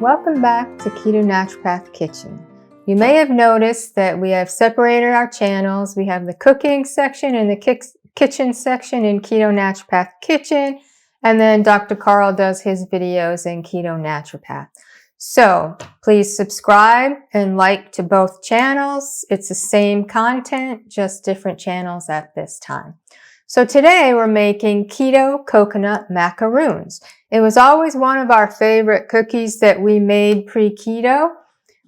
Welcome back to Keto Naturopath Kitchen. You may have noticed that we have separated our channels. We have the cooking section and the kitchen section in Keto Naturopath Kitchen, and then Dr. Karl does his videos in Keto Naturopath. So please subscribe and like to both channels. It's the same content, just different channels at this time. So today we're making keto coconut macaroons. It was always one of our favorite cookies that we made pre-keto.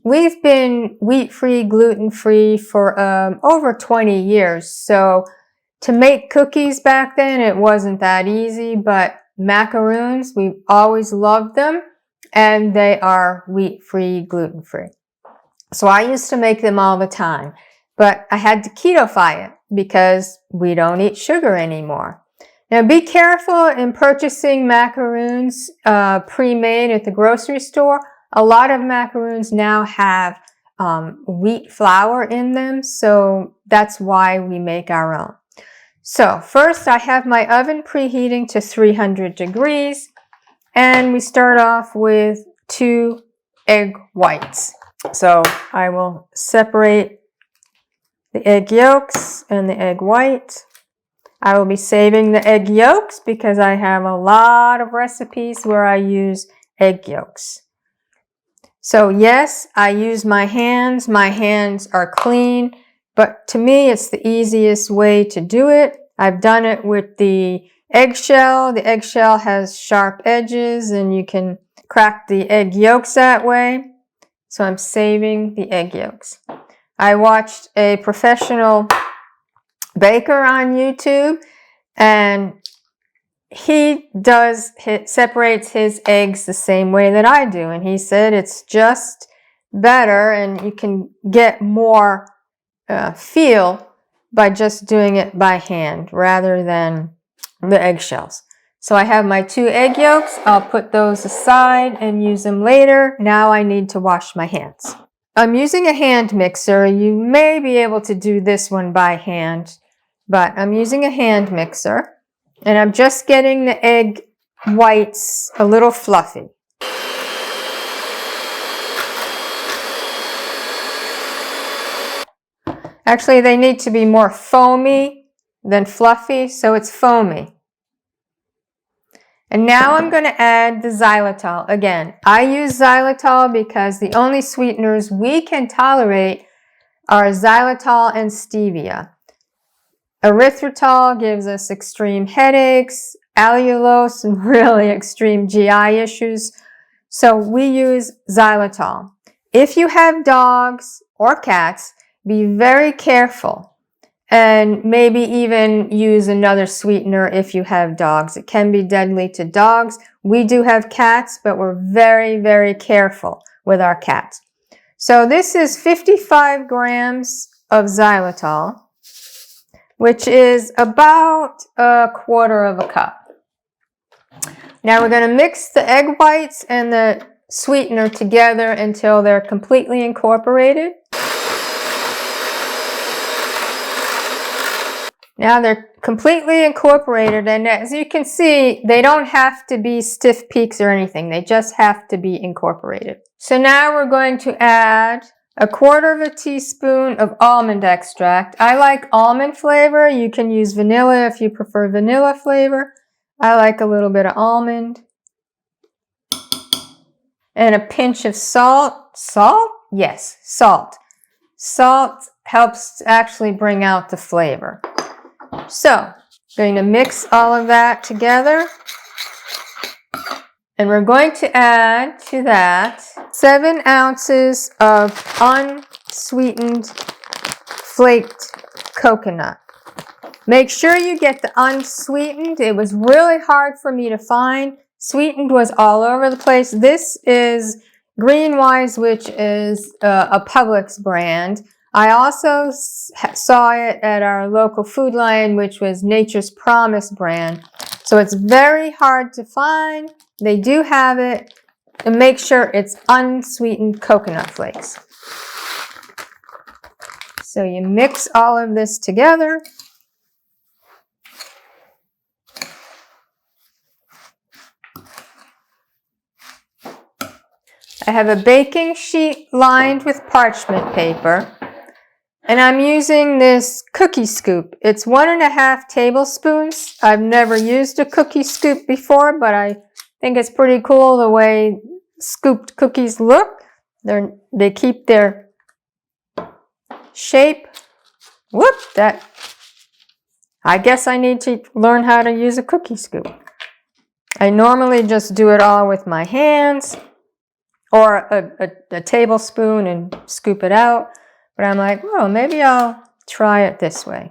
We've been wheat-free, gluten-free for over 20 years. So to make cookies back then, it wasn't that easy, but macaroons, we always loved them, and they are wheat-free, gluten-free. So I used to make them all the time, but I had to ketofy it because we don't eat sugar anymore. Now be careful in purchasing macaroons pre-made at the grocery store. A lot of macaroons now have wheat flour in them, so that's why we make our own. So first I have my oven preheating to 300 degrees, and we start off with 2 egg whites. So I will separate the egg yolks and the egg white. I will be saving the egg yolks because I have a lot of recipes where I use egg yolks. So yes, I use my hands. My hands are clean, but to me it's the easiest way to do it. I've done it with the eggshell. The eggshell has sharp edges and you can crack the egg yolks that way. So I'm saving the egg yolks. I watched a professional baker on YouTube, and he separates his eggs the same way that I do, and he said it's just better and you can get more feel by just doing it by hand rather than the eggshells. So I have my 2 egg yolks. I'll put those aside and use them later. Now I need to wash my hands. I'm using a hand mixer. You may be able to do this one by hand, but I'm using a hand mixer, and I'm just getting the egg whites a little fluffy. Actually, they need to be more foamy than fluffy, so it's foamy. And now I'm going to add the xylitol. Again, I use xylitol because the only sweeteners we can tolerate are xylitol and stevia. Erythritol gives us extreme headaches, allulose, and really extreme GI issues. So we use xylitol. If you have dogs or cats, be very careful. And maybe even use another sweetener if you have dogs. It can be deadly to dogs. We do have cats, but we're very, very careful with our cats. So this is 55 grams of xylitol, which is about 1/4 cup. Now we're going to mix the egg whites and the sweetener together until they're completely incorporated. Now they're completely incorporated, and as you can see, they don't have to be stiff peaks or anything. They just have to be incorporated. So now we're going to add 1/4 teaspoon of almond extract. I like almond flavor. You can use vanilla if you prefer vanilla flavor. I like a little bit of almond. And a pinch of salt. Salt? Yes, salt. Salt helps actually bring out the flavor. So, going to mix all of that together, and we're going to add to that 7 ounces of unsweetened flaked coconut. Make sure you get the unsweetened. It was really hard for me to find. Sweetened was all over the place. This is Greenwise, which is a Publix brand. I also saw it at our local Food Lion, which was Nature's Promise brand. So it's very hard to find. They do have it. And make sure it's unsweetened coconut flakes. So you mix all of this together. I have a baking sheet lined with parchment paper. And I'm using this cookie scoop. It's 1.5 tablespoons. I've never used a cookie scoop before, but I think it's pretty cool the way scooped cookies look. They keep their shape. Whoop, I guess I need to learn how to use a cookie scoop. I normally just do it all with my hands or a tablespoon and scoop it out. But I'm like, oh, maybe I'll try it this way.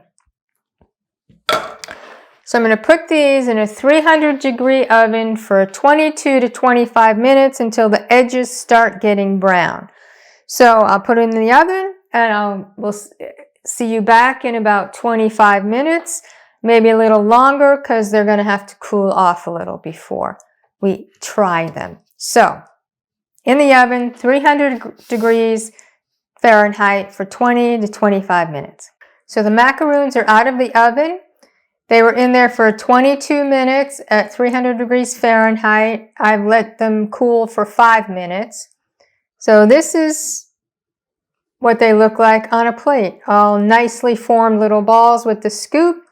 So I'm going to put these in a 300-degree oven for 22 to 25 minutes until the edges start getting brown. So I'll put it in the oven and we'll see you back in about 25 minutes, maybe a little longer because they're going to have to cool off a little before we try them. So in the oven, 300 degrees Fahrenheit for 20 to 25 minutes. So the macaroons are out of the oven. They were in there for 22 minutes at 300 degrees Fahrenheit. I've let them cool for 5 minutes. So this is what they look like on a plate. All nicely formed little balls with the scoop.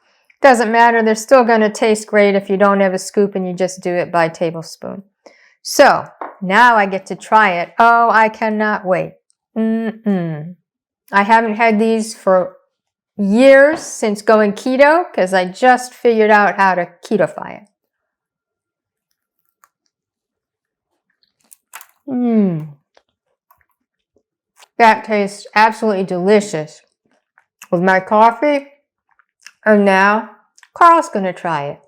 Doesn't matter, they're still going to taste great if you don't have a scoop and you just do it by tablespoon. So now I get to try it. Oh, I cannot wait. I haven't had these for years since going keto because I just figured out how to ketofy it. That tastes absolutely delicious with my coffee. And now Karl's going to try it.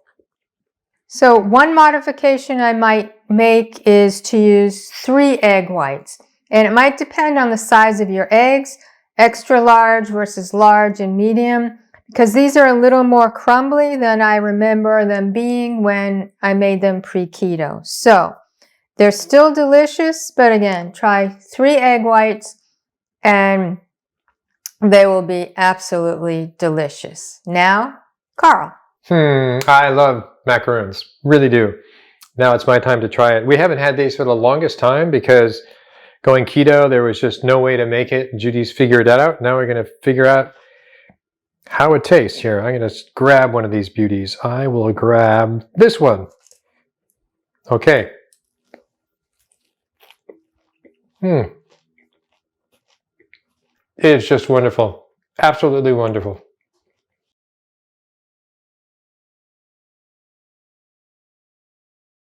So one modification I might make is to use 3 egg whites. And it might depend on the size of your eggs, extra large versus large and medium, because these are a little more crumbly than I remember them being when I made them pre-keto. So they're still delicious, but again, try 3 egg whites and they will be absolutely delicious. Now, Karl. I love macaroons, really do. Now it's my time to try it. We haven't had these for the longest time because going keto, there was just no way to make it. Judi's figured that out. Now we're going to figure out how it tastes here. I'm going to grab one of these beauties. I will grab this one. Okay. It's just wonderful. Absolutely wonderful.